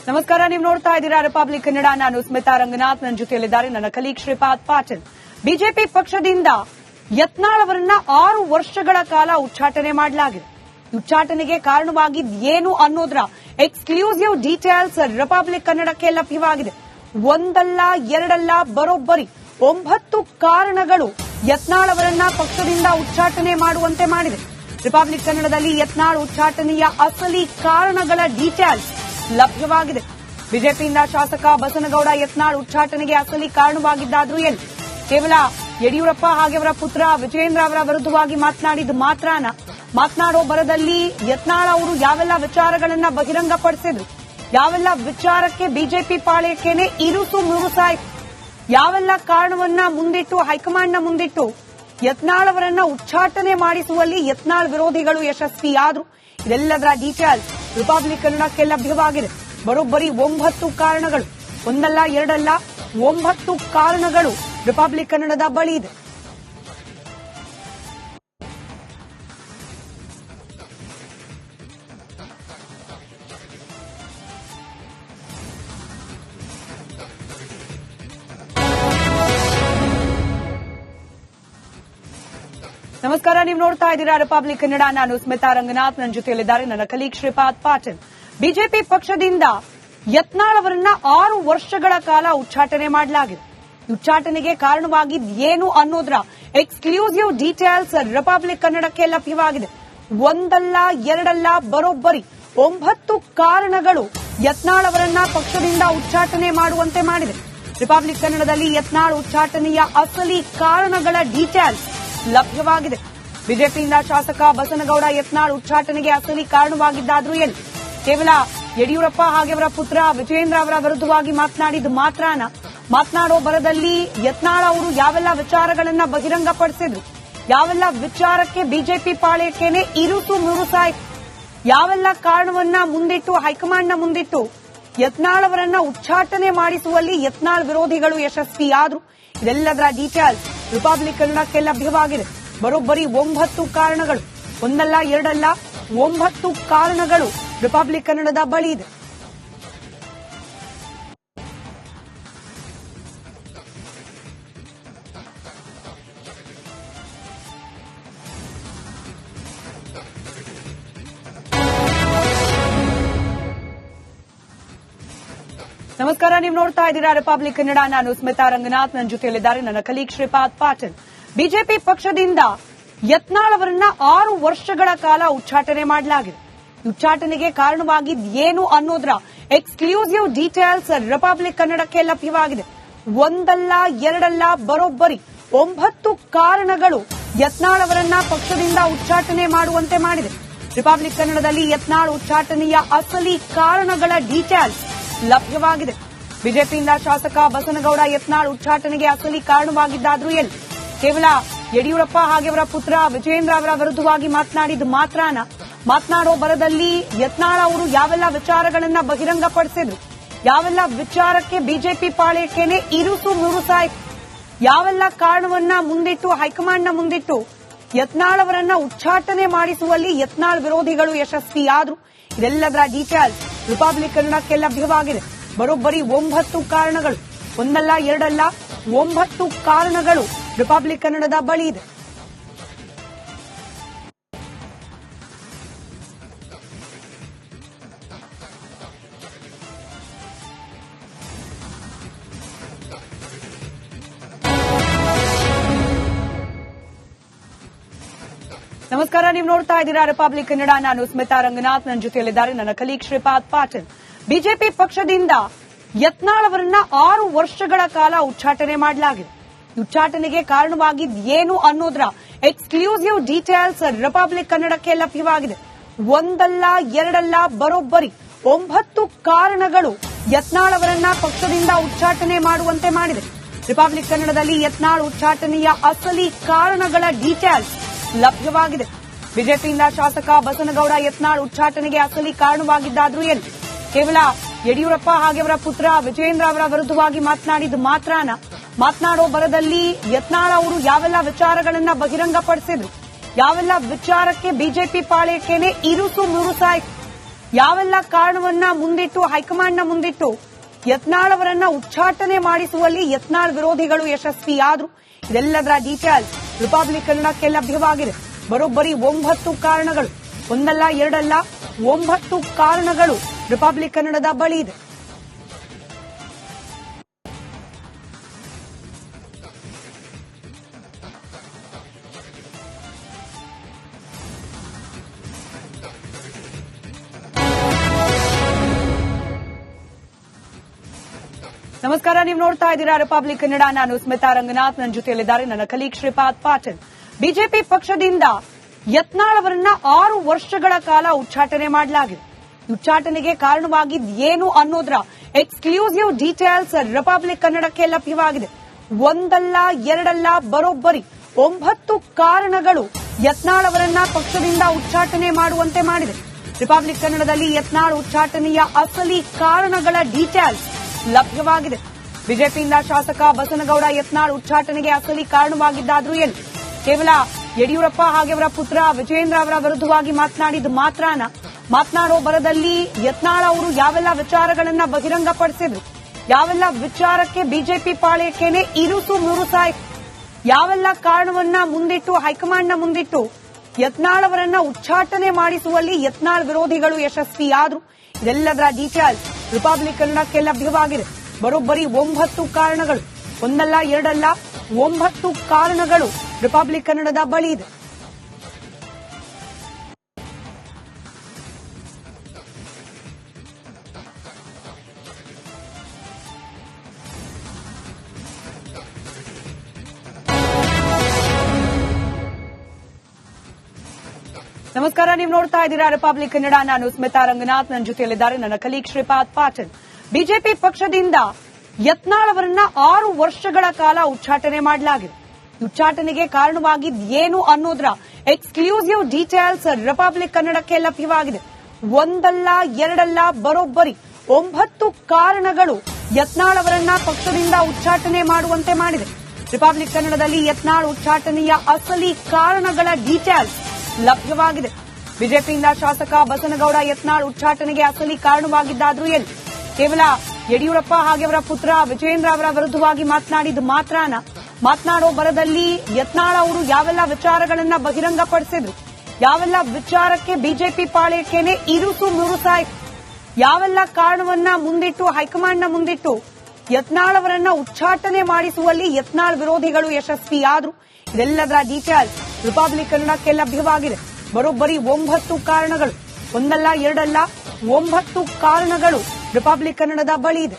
ನಮಸ್ಕಾರ, ನೀವು ನೋಡ್ತಾ ಇದ್ದೀರಾ ರಿಪಬ್ಲಿಕ್ ಕನ್ನಡ. ನಾನು ಸ್ಮಿತಾ ರಂಗನಾಥ್, ನನ್ನ ಜೊತೆಯಲ್ಲಿದ್ದಾರೆ ನನ್ನ ಕಲೀಗ್ ಶ್ರೀಪಾದ್ ಪಾಟೀಲ್. ಬಿಜೆಪಿ ಪಕ್ಷದಿಂದ ಯತ್ನಾಳ್ ಅವರನ್ನ 6 ವರ್ಷಗಳ ಕಾಲ ಉಚ್ಚಾಟನೆ ಮಾಡಲಾಗಿದೆ. ಉಚ್ಚಾಟನೆಗೆ ಕಾರಣವಾಗಿದ್ದು ಏನು ಅನ್ನೋದರ ಎಕ್ಸ್ಕ್ಲೂಸಿವ್ ಡೀಟೇಲ್ಸ್ ರಿಪಬ್ಲಿಕ್ ಕನ್ನಡಕ್ಕೆ ಲಭ್ಯವಾಗಿದೆ. ಒಂದಲ್ಲ ಎರಡಲ್ಲ, ಬರೋಬ್ಬರಿ 9 ಕಾರಣಗಳು ಯತ್ನಾಳ್ ಅವರನ್ನ ಪಕ್ಷದಿಂದ ಉಚ್ಚಾಟನೆ ಮಾಡುವಂತೆ ಮಾಡಿದೆ. ರಿಪಬ್ಲಿಕ್ ಕನ್ನಡದಲ್ಲಿ ಯತ್ನಾಳ್ ಉಚ್ಚಾಟನೆಯ ಅಸಲಿ ಕಾರಣಗಳ ಡೀಟೇಲ್ಸ್ ಲಭ್ಯವಾಗಿದೆ. ಬಿಜೆಪಿಯಿಂದ ಶಾಸಕ ಬಸನಗೌಡ ಯತ್ನಾಳ್ ಉಚ್ಚಾಟನೆಗೆ ಅಸಲಿ ಕಾರಣವಾಗಿದ್ದಾದ್ರೂ ಏನು? ಕೇವಲ ಯಡಿಯೂರಪ್ಪ ಹಾಗೆ ಅವರ ಪುತ್ರ ವಿಜಯೇಂದ್ರ ಅವರ ವಿರುದ್ಧವಾಗಿ ಮಾತನಾಡಿದ್ದು ಮಾತ್ರನ? ಮಾತನಾಡೋ ಬರದಲ್ಲಿ ಯತ್ನಾಳ್ ಅವರು ಯಾವೆಲ್ಲ ವಿಚಾರಗಳನ್ನ ಬಹಿರಂಗಪಡಿಸಿದ್ರು, ಯಾವೆಲ್ಲ ವಿಚಾರಕ್ಕೆ ಬಿಜೆಪಿ ಪಾಳೆಯಕ್ಕೇನೆ ಇರುಸು ಮುರುಸಾಯ್ತು, ಯಾವೆಲ್ಲ ಕಾರಣವನ್ನ ಮುಂದಿಟ್ಟು ಹೈಕಮಾಂಡ್ನ ಮುಂದಿಟ್ಟು ಯತ್ನಾಳ್ ಅವರನ್ನ ಉಚ್ಚಾಟನೆ ಮಾಡಿಸುವಲ್ಲಿ ಯತ್ನಾಳ್ ವಿರೋಧಿಗಳು ಯಶಸ್ವಿಯಾದ್ರು, ಇದೆಲ್ಲದರ ಡೀಟೇಲ್ಸ್ ರಿಪಬ್ಲಿಕ್ ಕನ್ನಡಕ್ಕೆ ಲಭ್ಯವಾಗಿದೆ. ಬರೋಬ್ಬರಿ 9 ಕಾರಣಗಳು, ಒಂದಲ್ಲ ಎರಡಲ್ಲ, 9 ಕಾರಣಗಳು ರಿಪಬ್ಲಿಕ್ ಕನ್ನಡದ ಬಳಿ ಇದೆ. ನಮಸ್ಕಾರ, ನೀವು ನೋಡ್ತಾ ಇದ್ದೀರಾ ರಿಪಬ್ಲಿಕ್ ಕನ್ನಡ. ನಾನು ಸ್ಮಿತಾ ರಂಗನಾಥ್, ನನ್ನ ಜೊತೆಯಲ್ಲಿದ್ದಾರೆ ನನ್ನ ಕಲೀಗ್ ಶ್ರೀಪಾದ್ ಪಾಟೀಲ್. ಬಿಜೆಪಿ ಪಕ್ಷದಿಂದ ಯತ್ನಾಳ್ ಅವರನ್ನ 6 ವರ್ಷಗಳ ಕಾಲ ಉಚ್ಚಾಟನೆ ಮಾಡಲಾಗಿದೆ. ಉಚ್ಚಾಟನೆಗೆ ಕಾರಣವಾಗಿದ್ದು ಏನು ಅನ್ನೋದರ ಎಕ್ಸ್ಕ್ಲೂಸಿವ್ ಡೀಟೇಲ್ಸ್ ರಿಪಬ್ಲಿಕ್ ಕನ್ನಡಕ್ಕೆ ಲಭ್ಯವಾಗಿದೆ. ಒಂದಲ್ಲ ಎರಡಲ್ಲ, ಬರೋಬ್ಬರಿ 9 ಕಾರಣಗಳು ಯತ್ನಾಳ್ ಅವರನ್ನ ಪಕ್ಷದಿಂದ ಉಚ್ಚಾಟನೆ ಮಾಡುವಂತೆ ಮಾಡಿದೆ. ರಿಪಬ್ಲಿಕ್ ಕನ್ನಡದಲ್ಲಿ ಯತ್ನಾಳ್ ಉಚ್ಚಾಟನೆಯ ಅಸಲಿ ಕಾರಣಗಳ ಡೀಟೇಲ್ಸ್ ಲಭ್ಯವಾಗಿದೆ. ಬಿಜೆಪಿಯಿಂದ ಶಾಸಕ ಬಸನಗೌಡ ಯತ್ನಾಳ್ ಉಚ್ಚಾಟನೆಗೆ ಅಸಲಿ ಕಾರಣವಾಗಿದ್ದಾದ್ರೂ ಏನು? ಕೇವಲ ಯಡಿಯೂರಪ್ಪ ಹಾಗೆ ಅವರ ಪುತ್ರ ವಿಜಯೇಂದ್ರ ಅವರ ವಿರುದ್ಧವಾಗಿ ಮಾತನಾಡಿದ್ದು ಮಾತ್ರನ? ಮಾತನಾಡೋ ಬರದಲ್ಲಿ ಯತ್ನಾಳ್ ಅವರು ಯಾವೆಲ್ಲ ವಿಚಾರಗಳನ್ನ ಬಹಿರಂಗಪಡಿಸಿದ್ರು, ಯಾವೆಲ್ಲ ವಿಚಾರಕ್ಕೆ ಬಿಜೆಪಿ ಪಾಳೆಯಕ್ಕೇನೆ ಇರುಸು ಮುರುಸಾಯ್ತು, ಯಾವೆಲ್ಲ ಕಾರಣವನ್ನ ಮುಂದಿಟ್ಟು ಹೈಕಮಾಂಡ್ನ ಮುಂದಿಟ್ಟು ಯತ್ನಾಳ್ ಅವರನ್ನ ಉಚ್ಚಾಟನೆ ಮಾಡಿಸುವಲ್ಲಿ ಯತ್ನಾಳ್ ವಿರೋಧಿಗಳು ಯಶಸ್ವಿಯಾದ್ರು, ಇದೆಲ್ಲದರ ಡೀಟೇಲ್ಸ್ ರಿಪಬ್ಲಿಕ್ ಕನ್ನಡಕ್ಕೆ ಲಭ್ಯವಾಗಿದೆ. ಬರೋಬ್ಬರಿ 9 ಕಾರಣಗಳು, ಒಂದಲ್ಲ ಎರಡಲ್ಲ, 9 ಕಾರಣಗಳು ರಿಪಬ್ಲಿಕ್ ಕನ್ನಡದ ಬಳಿ ಇದೆ. ನಮಸ್ಕಾರ, ನೀವು ನೋಡ್ತಾ ಇದ್ದೀರಾ ರಿಪಬ್ಲಿಕ್ ಕನ್ನಡ. ನಾನು ಸ್ಮಿತಾ ರಂಗನಾಥ್, ನನ್ನ ಜೊತೆಯಲ್ಲಿದ್ದಾರೆ ನನ್ನ ಕಲೀಗ್ ಶ್ರೀಪಾದ್ ಪಾಟೀಲ್. ಬಿಜೆಪಿ ಪಕ್ಷದಿಂದ ಯತ್ನಾಳ್ ಅವರನ್ನ 6 ವರ್ಷಗಳ ಕಾಲ ಉಚ್ಚಾಟನೆ ಮಾಡಲಾಗಿದೆ. ಉಚ್ಚಾಟನೆಗೆ ಕಾರಣವಾಗಿದ್ದು ಏನು ಅನ್ನೋದರ ಎಕ್ಸ್ಕ್ಲೂಸಿವ್ ಡೀಟೇಲ್ಸ್ ರಿಪಬ್ಲಿಕ್ ಕನ್ನಡಕ್ಕೆ ಲಭ್ಯವಾಗಿದೆ. ಒಂದಲ್ಲ ಎರಡಲ್ಲ, ಬರೋಬ್ಬರಿ 9 ಕಾರಣಗಳು ಯತ್ನಾಳ್ ಅವರನ್ನ ಪಕ್ಷದಿಂದ ಉಚ್ಚಾಟನೆ ಮಾಡುವಂತೆ ಮಾಡಿದೆ. ರಿಪಬ್ಲಿಕ್ ಕನ್ನಡದಲ್ಲಿ ಯತ್ನಾಳ್ ಉಚ್ಚಾಟನೆಯ ಅಸಲಿ ಕಾರಣಗಳ ಡೀಟೇಲ್ಸ್ ಲಭ್ಯವಾಗಿದೆ. ಬಿಜೆಪಿಯಿಂದ ಶಾಸಕ ಬಸನಗೌಡ ಯತ್ನಾಳ್ ಉಚ್ಚಾಟನೆಗೆ ಅಸಲಿ ಕಾರಣವಾಗಿದ್ದಾದ್ರೂ ಏನು? ಕೇವಲ ಯಡಿಯೂರಪ್ಪ ಹಾಗೆ ಅವರ ಪುತ್ರ ವಿಜಯೇಂದ್ರ ಅವರ ವಿರುದ್ಧವಾಗಿ ಮಾತನಾಡಿದ್ದು ಮಾತ್ರನ? ಮಾತನಾಡೋ ಬರದಲ್ಲಿ ಯತ್ನಾಳ್ ಅವರು ಯಾವೆಲ್ಲ ವಿಚಾರಗಳನ್ನ ಬಹಿರಂಗಪಡಿಸಿದ್ರು, ಯಾವೆಲ್ಲ ವಿಚಾರಕ್ಕೆ ಬಿಜೆಪಿ ಪಾಳೆಯಕ್ಕೇನೆ ಇರುಸು ಮುರುಸಾಯ್ತು, ಯಾವೆಲ್ಲ ಕಾರಣವನ್ನ ಮುಂದಿಟ್ಟು ಹೈಕಮಾಂಡ್ನ ಮುಂದಿಟ್ಟು ಯತ್ನಾಳ್ ಅವರನ್ನ ಉಚ್ಚಾಟನೆ ಮಾಡಿಸುವಲ್ಲಿ ಯತ್ನಾಳ್ ವಿರೋಧಿಗಳು ಯಶಸ್ವಿಯಾದ್ರು, ಇದೆಲ್ಲದರ ಡೀಟೇಲ್ಸ್ ರಿಪಬ್ಲಿಕ್ ಕನ್ನಡಕ್ಕೆ ಲಭ್ಯವಾಗಿದೆ. ಬರೋಬ್ಬರಿ 9 ಕಾರಣಗಳು, ಒಂದಲ್ಲ ಎರಡಲ್ಲ, 9 ಕಾರಣಗಳು ರಿಪಬ್ಲಿಕ್ ಕನ್ನಡದ ಬಳಿ ಇದೆ. ನಮಸ್ಕಾರ, ನೀವು ನೋಡ್ತಾ ಇದ್ದೀರಾ ರಿಪಬ್ಲಿಕ್ ಕನ್ನಡ. ನಾನು ಸ್ಮಿತಾ ರಂಗನಾಥ್, ನನ್ನ ಜೊತೆಯಲ್ಲಿದ್ದಾರೆ ನನ್ನ ಕಲೀಗ್ ಶ್ರೀಪಾದ್ ಪಾಟೀಲ್. ಬಿಜೆಪಿ ಪಕ್ಷದಿಂದ ಯತ್ನಾಳ್ ಅವರನ್ನ 6 ವರ್ಷಗಳ ಕಾಲ ಉಚ್ಚಾಟನೆ ಮಾಡಲಾಗಿದೆ. ಉಚ್ಚಾಟನೆಗೆ ಕಾರಣವಾಗಿದ್ದು ಏನು ಅನ್ನೋದರ ಎಕ್ಸ್ಕ್ಲೂಸಿವ್ ಡೀಟೇಲ್ಸ್ ರಿಪಬ್ಲಿಕ್ ಕನ್ನಡಕ್ಕೆ ಲಭ್ಯವಾಗಿದೆ. ಒಂದಲ್ಲ ಎರಡಲ್ಲ, ಬರೋಬ್ಬರಿ 9 ಕಾರಣಗಳು ಯತ್ನಾಳ್ ಅವರನ್ನ ಪಕ್ಷದಿಂದ ಉಚ್ಚಾಟನೆ ಮಾಡುವಂತೆ ಮಾಡಿದೆ. ರಿಪಬ್ಲಿಕ್ ಕನ್ನಡದಲ್ಲಿ ಯತ್ನಾಳ್ ಉಚ್ಚಾಟನೆಯ ಅಸಲಿ ಕಾರಣಗಳ ಡೀಟೇಲ್ಸ್ ಲಭ್ಯವಾಗಿದೆ. ಬಿಜೆಪಿಯಿಂದ ಶಾಸಕ ಬಸನಗೌಡ ಯತ್ನಾಳ್ ಉಚ್ಚಾಟನೆಗೆ ಅಸಲಿ ಕಾರಣವಾಗಿದ್ದಾದ್ರೂ ಏನು? ಕೇವಲ ಯಡಿಯೂರಪ್ಪ ಹಾಗೆ ಅವರ ಪುತ್ರ ವಿಜಯೇಂದ್ರ ಅವರ ವಿರುದ್ಧವಾಗಿ ಮಾತನಾಡಿದ್ದು ಮಾತ್ರನ? ಮಾತನಾಡೋ ಬರದಲ್ಲಿ ಯತ್ನಾಳ್ ಅವರು ಯಾವೆಲ್ಲ ವಿಚಾರಗಳನ್ನ ಬಹಿರಂಗಪಡಿಸಿದ್ರು, ಯಾವೆಲ್ಲ ವಿಚಾರಕ್ಕೆ ಬಿಜೆಪಿ ಪಾಳೆಯಕ್ಕೇನೆ ಇರುಸು ಮುರುಸಾಯ್ತು, ಯಾವೆಲ್ಲ ಕಾರಣವನ್ನ ಮುಂದಿಟ್ಟು ಹೈಕಮಾಂಡ್ನ ಮುಂದಿಟ್ಟು ಯತ್ನಾಳ್ ಅವರನ್ನ ಉಚ್ಚಾಟನೆ ಮಾಡಿಸುವಲ್ಲಿ ಯತ್ನಾಳ್ ವಿರೋಧಿಗಳು ಯಶಸ್ವಿಯಾದ್ರು. ಇದೆಲ್ಲದರ ಡೀಟೇಲ್ಸ್ ರಿಪಬ್ಲಿಕ್ ಕನ್ನಡಕ್ಕೆ ಲಭ್ಯವಾಗಿದೆ. ಬರೋಬ್ಬರಿ 9 ಕಾರಣಗಳು, ಒಂದಲ್ಲ ಎರಡಲ್ಲ 9 ಕಾರಣಗಳು ರಿಪಬ್ಲಿಕ್ ಕನ್ನಡದ ಬಳಿ ಇದೆ. ನಮಸ್ಕಾರ, ನೀವು ನೋಡ್ತಾ ಇದ್ದೀರಾ ರಿಪಬ್ಲಿಕ್ ಕನ್ನಡ. ನಾನು ಸ್ಮಿತಾ ರಂಗನಾಥ್, ನನ್ನ ಜೊತೆಯಲ್ಲಿದ್ದಾರೆ ನನ್ನ ಕಲೀಗ್ ಶ್ರೀಪಾದ್ ಪಾಟೀಲ್. ಬಿಜೆಪಿ ಪಕ್ಷದಿಂದ ಯತ್ನಾಳ್ ಅವರನ್ನ 6 ವರ್ಷಗಳ ಕಾಲ ಉಚ್ಚಾಟನೆ ಮಾಡಲಾಗಿದೆ. ಉಚ್ಚಾಟನೆಗೆ ಕಾರಣವಾಗಿದ್ದು ಏನು ಅನ್ನೋದ್ರ ಎಕ್ಸ್ಕ್ಲೂಸಿವ್ ಡೀಟೇಲ್ಸ್ ರಿಪಬ್ಲಿಕ್ ಕನ್ನಡಕ್ಕೆ ಲಭ್ಯವಾಗಿದೆ. ಒಂದಲ್ಲ ಎರಡಲ್ಲ ಬರೋಬ್ಬರಿ 9 ಕಾರಣಗಳು ಯತ್ನಾಳ್ ಅವರನ್ನ ಪಕ್ಷದಿಂದ ಉಚ್ಚಾಟನೆ ಮಾಡುವಂತೆ ಮಾಡಿದೆ. ರಿಪಬ್ಲಿಕ್ ಕನ್ನಡದಲ್ಲಿ ಯತ್ನಾಳ್ ಉಚ್ಚಾಟನೆಯ ಅಸಲಿ ಕಾರಣಗಳ ಡೀಟೇಲ್ಸ್ ಲಭ್ಯವಾಗಿದೆ. ಬಿಜೆಪಿಯಿಂದ ಶಾಸಕ ಬಸನಗೌಡ ಯತ್ನಾಳ್ ಉಚ್ಚಾಟನೆಗೆ ಅಸಲಿ ಕಾರಣವಾಗಿದ್ದಾದ್ರೂ ಏನು? ಕೇವಲ ಯಡಿಯೂರಪ್ಪ ಹಾಗೆ ಅವರ ಪುತ್ರ ವಿಜೇಂದ್ರ ಅವರ ವಿರುದ್ಧವಾಗಿ ಮಾತನಾಡಿದ್ದು ಮಾತ್ರನ? ಮಾತನಾಡೋ ಬರದಲ್ಲಿ ಯತ್ನಾಳ್ ಅವರು ಯಾವೆಲ್ಲ ವಿಚಾರಗಳನ್ನ ಬಹಿರಂಗಪಡಿಸಿದ್ರು, ಯಾವೆಲ್ಲ ವಿಚಾರಕ್ಕೆ ಬಿಜೆಪಿ ಪಾಳ್ಯಕ್ಕೇನೆ ಇರುಸು ಮುರುಸಾಯ್ತು, ಯಾವೆಲ್ಲ ಕಾರಣವನ್ನ ಮುಂದಿಟ್ಟು ಹೈಕಮಾಂಡ್ನ ಮುಂದಿಟ್ಟು ಯತ್ನಾಳ್ ಅವರನ್ನ ಉಚ್ಚಾಟನೆ ಮಾಡಿಸುವಲ್ಲಿ ಯತ್ನಾಳ್ ವಿರೋಧಿಗಳು ಯಶಸ್ವಿಯಾದ್ರು. ಇದೆಲ್ಲದರ ಡೀಟೇಲ್ಸ್ ರಿಪಬ್ಲಿಕ್ ಕನ್ನಡಕ್ಕೆ ಲಭ್ಯವಾಗಿದೆ. ಬರೋಬ್ಬರಿ 9 ಕಾರಣಗಳು, ಒಂದಲ್ಲ ಎರಡಲ್ಲ 9 ಕಾರಣಗಳು ರಿಪಬ್ಲಿಕ್ ಕನ್ನಡದ ಬಳಿ ಇದೆ. ನಮಸ್ಕಾರ, ನೀವು ನೋಡ್ತಾ ಇದ್ದೀರಾ ರಿಪಬ್ಲಿಕ್ ಕನ್ನಡ. ನಾನು ಸ್ಮಿತಾ ರಂಗನಾಥ್, ನನ್ನ ಜೊತೆಯಲ್ಲಿದ್ದಾರೆ ನನ್ನ ಕಲೀಗ್ ಶ್ರೀಪಾದ್ ಪಾಟೀಲ್. ಬಿಜೆಪಿ ಪಕ್ಷದಿಂದ ಯತ್ನಾಳ್ ಅವರನ್ನ 6 ವರ್ಷಗಳ ಕಾಲ ಉಚ್ಚಾಟನೆ ಮಾಡಲಾಗಿದೆ. ಉಚ್ಚಾಟನೆಗೆ ಕಾರಣವಾಗಿದ್ದು ಏನು ಅನ್ನೋದ್ರ ಎಕ್ಸ್ಕ್ಲೂಸಿವ್ ಡೀಟೇಲ್ಸ್ ರಿಪಬ್ಲಿಕ್ ಕನ್ನಡಕ್ಕೆ ಲಭ್ಯವಾಗಿದೆ. ಒಂದಲ್ಲ ಎರಡಲ್ಲ ಬರೋಬ್ಬರಿ 9 ಕಾರಣಗಳು ಯತ್ನಾಳ್ ಅವರನ್ನ ಪಕ್ಷದಿಂದ ಉಚ್ಚಾಟನೆ ಮಾಡುವಂತೆ ಮಾಡಿದೆ. ರಿಪಬ್ಲಿಕ್ ಕನ್ನಡದಲ್ಲಿ ಯತ್ನಾಳ್ ಉಚ್ಚಾಟನೆಯ ಅಸಲಿ ಕಾರಣಗಳ ಡೀಟೇಲ್ಸ್ ಲಭ್ಯವಾಗಿದೆ. ಬಿಜೆಪಿಯಿಂದ ಶಾಸಕ ಬಸನಗೌಡ ಯತ್ನಾಳ್ ಉಚ್ಚಾಟನೆಗೆ ಅಸಲಿ ಕಾರಣವಾಗಿದ್ದಾದ್ರೂ ಏನು? ಕೇವಲ ಯಡಿಯೂರಪ್ಪ ಹಾಗೆ ಅವರ ಪುತ್ರ ವಿಜೇಂದ್ರ ಅವರ ವಿರುದ್ಧವಾಗಿ ಮಾತನಾಡಿದ್ದು ಮಾತ್ರನ? ಮಾತನಾಡೋ ಬರದಲ್ಲಿ ಯತ್ನಾಳ್ ಅವರು ಯಾವೆಲ್ಲ ವಿಚಾರಗಳನ್ನ ಬಹಿರಂಗಪಡಿಸಿದ್ರು, ಯಾವೆಲ್ಲ ವಿಚಾರಕ್ಕೆ ಬಿಜೆಪಿ ಪಾಳ್ಯಕ್ಕೇನೆ ಇರುಸು ಮುರುಸಾಯ್ತು, ಯಾವೆಲ್ಲ ಕಾರಣವನ್ನ ಮುಂದಿಟ್ಟು ಹೈಕಮಾಂಡ್ನ ಮುಂದಿಟ್ಟು ಯತ್ನಾಳ್ ಅವರನ್ನ ಉಚ್ಚಾಟನೆ ಮಾಡಿಸುವಲ್ಲಿ ಯತ್ನಾಳ್ ವಿರೋಧಿಗಳು ಯಶಸ್ವಿಯಾದ್ರು. ಇದೆಲ್ಲದರ ಡೀಟೇಲ್ಸ್ ರಿಪಬ್ಲಿಕ್ ಕನ್ನಡಕ್ಕೆ ಲಭ್ಯವಾಗಿದೆ. ಬರೋಬ್ಬರಿ 9 ಕಾರಣಗಳು, ಒಂದಲ್ಲ ಎರಡಲ್ಲ 9 ಕಾರಣಗಳು ರಿಪಬ್ಲಿಕ್ ಕನ್ನಡದ ಬಳಿ ಇದೆ.